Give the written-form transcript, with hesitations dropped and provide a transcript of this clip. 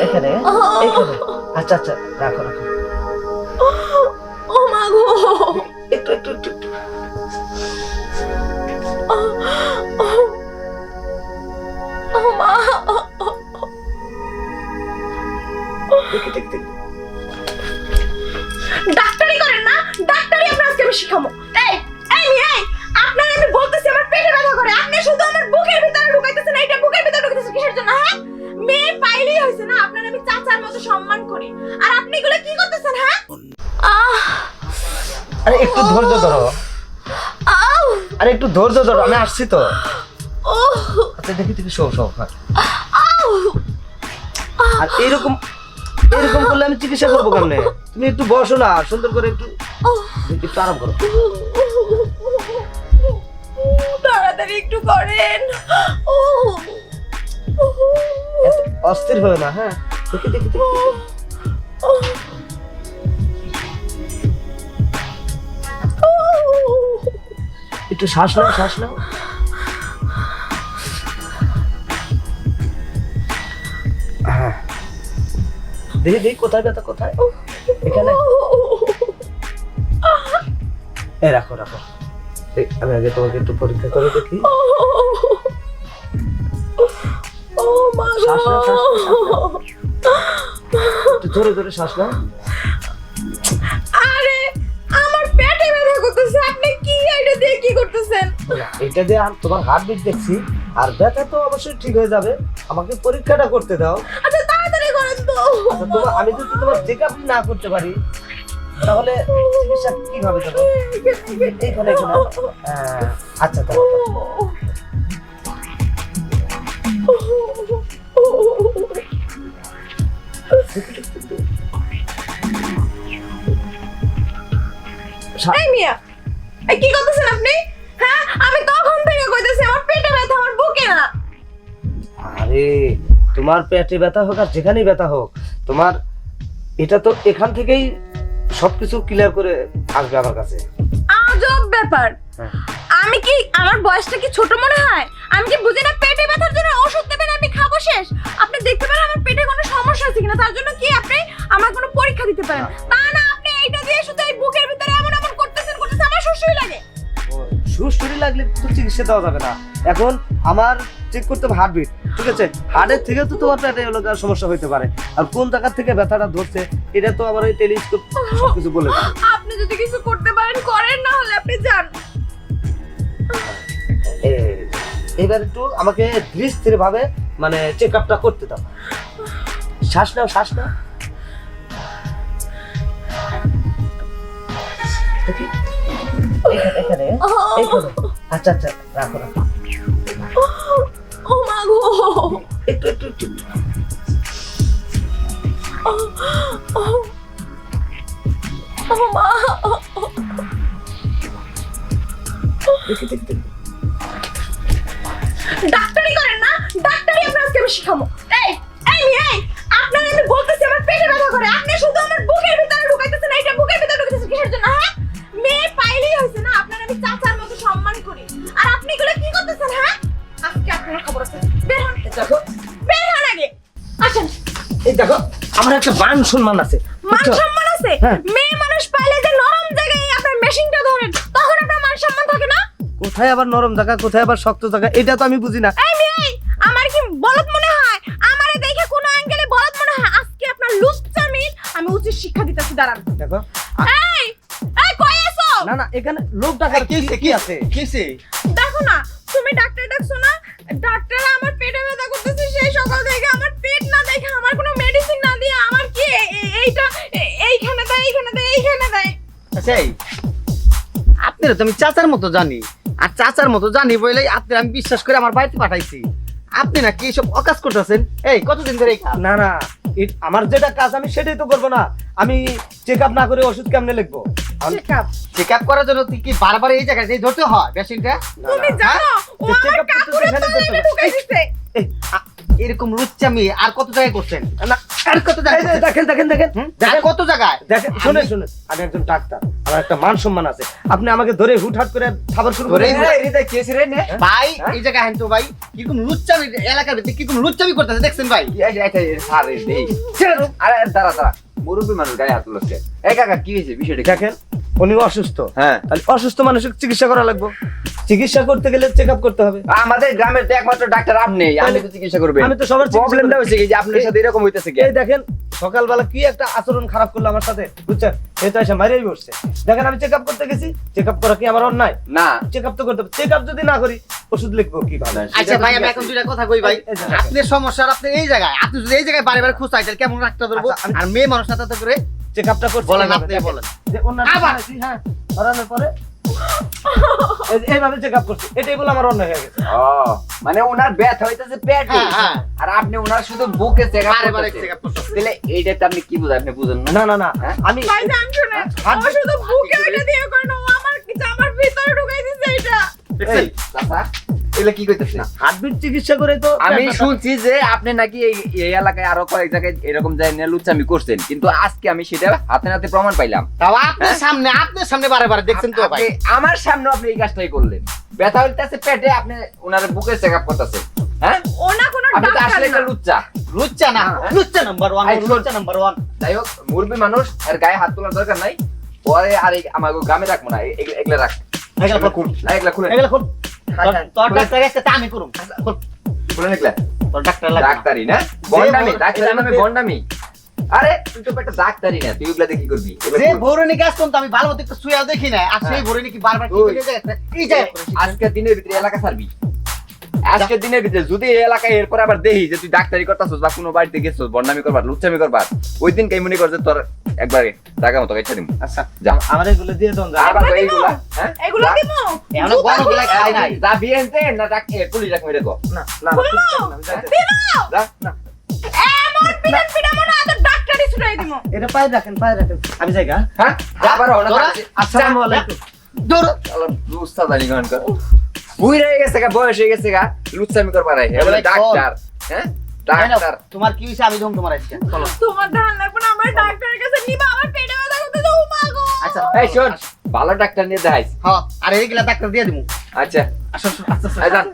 এখানে এখানে আচ্ছা আচ্ছা রাখো রাখো ও মা গো একটু একটু একটু একটু। ও মা দেখি দেখি দেখি। ডাক্তারি করেন না ডাক্তারি আপনার আজকে আমি শিখাবো এই এই মেয়ে এই আপনার আমি বলতেছি আমার পেটে ব্যথা করে আপনি শুধু আমার বুকের ভিতরে ঢুকাইতেছেন এইটা বুকের ভিতরে ঢুকাইতেছেন কিসের জন্য হ্যাঁ মেয়ে পাইলেই হইছে না আপনার আমি চাচার মতো সম্মান করি আর আপনি এগুলো কি করতেছেন হ্যাঁ আরে একটু ধৈর্য ধরো আউ আরে একটু ধৈর্য ধরো আমি আসছি তো ও আচ্ছা দেখি দেখি শো শো হ্যাঁ। আউ আর এরকম এরকম করলে আমি চিকিৎসা করবো কেমনে তুমি একটু বসো না সুন্দর করে একটু একটু আরাম করো তাড়াতাড়ি একটু করেন ও এত অস্থির হয়ে না হ্যাঁ দেখি দেখি দেখি একটু শ্বাস নাও শ্বাস নাও হ্যাঁ দেখি দেখি কোথায় ব্যথা কোথায় এখানে এই রাখো রাখো এই, আমি আগে তোমাকে একটু পরীক্ষা করে দেখি ও মা শ্বাস নাও, শ্বাস নাও, শ্বাস নাও। একটু ধরে ধরে শ্বাস নাও আরে আমার পেটে ব্যথা করতেছে আপনি কি এটা দিয়ে কি করতেছেন এটা দিয়ে তোমার হার্টবিট দেখছি আর ব্যথা তো অবশ্যই ঠিক হয়ে যাবে আমাকে পরীক্ষাটা করতে দাও আচ্ছা তাড়াতাড়ি করেন তো আচ্ছা তোমার আমি যদি তোমার চেকআপ না করতে পারি তাহলে চিকিৎসা কিভাবে দেবো এইখানে এখানে আচ্ছা দাও এই মিয়া এই কি করতেছেন আপনি হ্যাঁ আমি তখন থেকে কইতেছি আমার পেটে ব্যথা আমার বুকে না আরে তোমার পেটে ব্যথা হোক আর যেখানেই ব্যথা হোক তোমার এটা তো এখান থেকেই সবকিছু ক্লিয়ার করে আসবে আমার কাছে আজব ব্যাপার হ্যাঁ। আমি কি আমার বয়সটা কি ছোট মনে হয় আমি কি বুঝি না পেটে ব্যথার জন্য ওষুধ দেবেন আমি খাবো শেষ আপনি দেখতে পারেন আমার পেটে কোনো সমস্যা আছে কিনা তার জন্য কি আপনি আমার কোনো পরীক্ষা দিতে পারেন তা না আপনি এইটা দিয়ে শুধু এই বুকের ভিতরে এমন এমন করতেছেন আমার সুসুই লাগে সুস্থরি লাগলে তো চিকিৎসা দেওয়া যাবে না এখন আমার চেক করতে হবে হার্টবিট ঠিক আছে হার্টের থেকে তো তোমার পেটে এলাকার সমস্যা হতে পারে আর কোন জায়গা থেকে ব্যথাটা ধরছে এটা তো আমার ওই টেলিস্কোপ সবকিছু বলে দেবে আপনি যদি কিছু করতে পারেন করেন না হলে আপনি যান এবার একটু আমাকে ধীরে ভাবে মানে চেক আপটা করতে দাও শ্বাস নাও শ্বাস নাও দেখি এখানে এখানে এখানে আচ্ছা আচ্ছা রাখো রাখো ও মা গো একটু একটু একটু ও মা দেখি দেখি দেখি ডাক্তারি করেন না ডাক্তারি আপনার আজকে আমি শিখাবো এই এই মেয়ে এই আপনার আমি বলতেছি আমার পেটে ব্যথা করে আপনি শুধু আমার বুকের ভিতরে ঢুকাইতেছেন এইটা বুকের ভিতরে ঢুকাইতেছেন কিসের জন্য হ্যাঁ মেয়ে পাইলেই হইছে না আপনার আমি চাচার মতো সম্মান করি আর আপনি এগুলো কি করতেছেন হ্যাঁ আজকে আপনার খবর আছে বের হন দেখো বের হন আগে আসেন এই দেখো আমার একটা মান সম্মান আছে মান সম্মান আছে হ্যাঁ। মেয়ে মানুষ পাইলে যে নরম জায়গায় আপনার মেশিনটা ধরেন তখন আপনার মান সম্মান থাকে না কোথায় আবার নরম জায়গা কোথায় আবার শক্ত জায়গা এটা তো আমি বুঝি না এই মেয়ে আমার কি বলদ মনে হয় আমারে দেখে কোন অ্যাঙ্গেলে বলদ মনে হয় আজকে আপনার লুচ্চামির আমি উচিত শিক্ষা দিতেছি দাঁড়ান দেখো এই এই কই আছো না না এখানে লোক ডাকার কি আছে কিসে দেখো না তুমি ডাক্তার ডাকছো না ডাক্তার আমার পেটে ব্যথা করতেছে সেই সকাল থেকে আমার পেট না দেখে আমার কোনো মেডিসিন না দিয়ে আমার কি এইটা এইখানে দেয় এইখানে দেয় এইখানে দেয় আচ্ছা আপনারা তো আমি চাচার মতো জানি আর চাচার মতো জানি বলে আপনি আমি বিশ্বাস করে আমার বাড়িতে পাঠাইছি আপনি না কি সব অকাজ করতেছেন এই কতদিন ধরে এই কাজ? না না আমার যেটা কাজ আমি সেটাই তো করবো না আমি চেক আপ না করে ওষুধ কেমনে লিখবো চেকআপ চেক আপ করার জন্য তুই কি বারবার এই জায়গায় এই ধরতে হয় পেশেন্টটা তুমি জানো ও তো check আমার up করতে কাপড়ে সেখানে তলে যেতে ঢুকাই দিছে এরকম লুচ্চামি আর কত জায়গায় করছেন না আর কত এই জায়গায় যে দেখেন দেখেন দেখেন আর কত জায়গায় দেখেন শুনেন শুনেন আমি একজন ডাক্তার আমার একটা মান সম্মান আছে আপনি আমাকে ধরে হুটহাট করে খাবার শুরু করে ভাই এই জায়গায় হেন তো ভাই কিরকম লুচ্চামি এলাকার ভিতরে কিরকম লুচ্চামি করতেছে দেখছেন ভাই মুরব্বী মানুষ গায়ে হাত তুলছে। এই কাকা কি হয়েছে বিষয়টা কি? দেখেন উনি অসুস্থ হ্যাঁ তাহলে অসুস্থ মানুষের চিকিৎসা করা লাগবে চিকিৎসা করতে গেলে চেক আপ করতে হবে আমাদের গ্রামের তো একমাত্র ডাক্তার আপনি, আপনি তো চিকিৎসা করবেন। আমি তো সবার চিকিৎসা প্রবলেমটা করি। হচ্ছে কি যে আপনার সাথে এরকম হইতেছে কি? এই দেখেন সকালবেলা কি একটা আচরণ খারাপ করলো আমার সাথে বুঝছেন এই তো এসে মাইরেই বসছে দেখেন আমি চেক আপ করতে গেছি চেক আপ করা কি আমার অন্যায় না চেক আপ তো করতে হবে চেক আপ যদি না করি ওষুধ লিখবো কি ভালো আচ্ছা ভাই আমি এখন দুইটা কথা কই ভাই আপনার সমস্যা আপনি এই জায়গায় আপনি যদি এই জায়গায় বারে বারে খুঁজতে তাহলে কেমন রাখতে পারবো আচ্ছা, আর মেয়ে মানুষ সাথে করে চেক আপটা করতে বলেন আপনি বলেন যে অন্যান্য আবার? হ্যাঁ করানোর পরে এইভাবে চেক আপ করছি এটাই বলে আমার অন্যায় হয়ে গেছে ও মানে ওনার ব্যথা হইতেছে পেটে, হ্যাঁ, হ্যাঁ। আর আপনি ওনার শুধু বুকে চেক আপ বারে বারে করতেছেন। চেক আপ করতেছে তাহলে এইটাতে আপনি কি বুঝেন? আপনি বুঝেন না? না না না হ্যাঁ? আমি ভাইজান শুনেন ও শুধু বুকে ওইটা দিয়ে করে না ও আমার কিছু আমার ভিতরে ঢুকাই দিছে এটা দেখছেন চাচা, এগুলা কি কইতেছে? হার্টবিট চিকিৎসা করে তো আমি শুনছি যে আপনি নাকি এই এলাকায় আরো কয়েক জায়গায় এরকম জায়গায় লুচ্চামি করছেন, কিন্তু আজকে আমি সেটা হাতে নাতে প্রমাণ পাইলাম। তাও আপনার সামনে বারে বারে দেখছেন তো ভাই আপনি আমার সামনে আপনি এই কাজটাই করলেন। ব্যথা হইতেছে পেটে, আপনি ওনার বুকে চেক আপ করতেছেন। হ্যাঁ, ওনা কোনো আপনি তো ডাক্তার আসলে একটা না লুচ্চা। লুচ্চা না হ্যাঁ। লুচ্চা নাম্বার 1 এই শোন। লুচ্চা নাম্বার 1 যাই হোক, মুরব্বী মানুষ আর গায়ে হাত তোলার দরকার নাই। পরে আর আমার গ্রামে রাখবো না, এগুলা রাখ। এগুলা খুল না, এগুলা খুলে এগুলা খুল তোর ডাক্তার এসে তা আমি করুম খুল খুলে এগুলা। তোর ডাক্তার লাগবে ডাক্তারি না, বন্ডামি, যে ডাক্তারি নামে বন্ডামি। আরে তুই তো একটা ডাক্তারি না, তুই এগুলা দিয়ে কি করবি? এগুলা যে করবি। ভৌরনি কাজ করতে আমি ভালো মতো একটু শুয়েও দেখি না আর সেই ভৌরনি কি বারবার কি ওই। করে যায় এই যায় আজকের দিনের ভিতরে এলাকা ছাড়বি। আজকের দিনের ভিতরে যদি এই এলাকায় এরপর আবার দেখি যে তুই ডাক্তারি করতাছস বা কোনো বাড়িতে গেছস বন্ডামি করবার লুচ্চামি করবার, ওই দিন কেমনি কর যে তোর একবারে টাকা মতো কেটে দিম। আচ্ছা যা আমার এগুলো দিয়ে দেন যা আবার এইগুলা, হ্যাঁ এগুলো যা। দিমু এমন বড় গুলা খাই নাই যা বিয়েনতে না ডাক্তার পুলিশ রাখ মেরে গো। না না দিমু যা না এমন পিটান পিটান মনে আতো ডাক্তারই ছুটাই দিমু এটা পায়ে রাখেন আমি জায়গা হ্যাঁ আবার ওনা তোরা- আসসালামু আলাইকুম দৌড় উস্তাদ আলী গান কর বুই রয়ে গেছে গা, বয়স হয়ে গেছে গা, লুচ্চামি করবার আই এবারে ডাক্তার। হ্যাঁ ডাক্তার তোমার কি হইছে আমি যখন তোমার আজকে চলো তোমার ধান লাগবে না আমার ডাক্তারের কাছে নিবা আমার পেটে ব্যথা করতেছে ও মা গো আচ্ছা এই শোন, ভালো ডাক্তার নিয়ে দেখাইস। হ্যাঁ আর এইগুলা ডাক্তার দিয়ে দিমু আচ্ছা আসো আসো, আসো, আসো। আই যান।